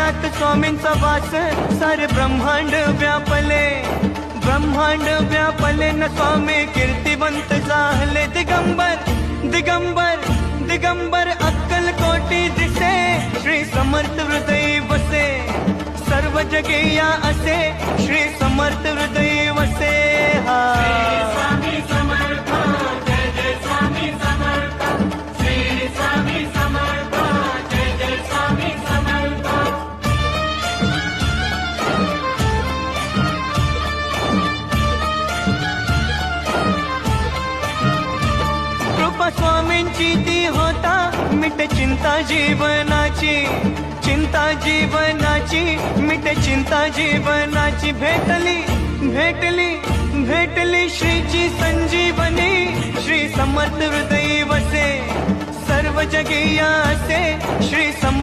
अंतराळात स्वामींचा वास, सारे ब्रह्मांड व्यापले, ब्रह्मांड व्यापले न स्वामी कीर्तिवंत झाले. दिगंबर दिगंबर दिगंबर अक्कल कोटी दिसे, श्री समर्थ हृदय वसे, सर्व जगे या असे, श्री समर्थ हृदय वसे. हा स्वामी समर्थ, जय जय स्वामी समर्थ, श्री स्वामी समर्थ, जय जय स्वामी समर्थ. कृपा स्वामींची ती होता, मिटे चिंता जीवनाची, चिंता जीवनाची, मिटे चिंता जीवनाची. भेटली भेटली भेटली श्रीची संजीवनी, श्री समर्थ हृदय वसे, सर्व जगी या असे, श्री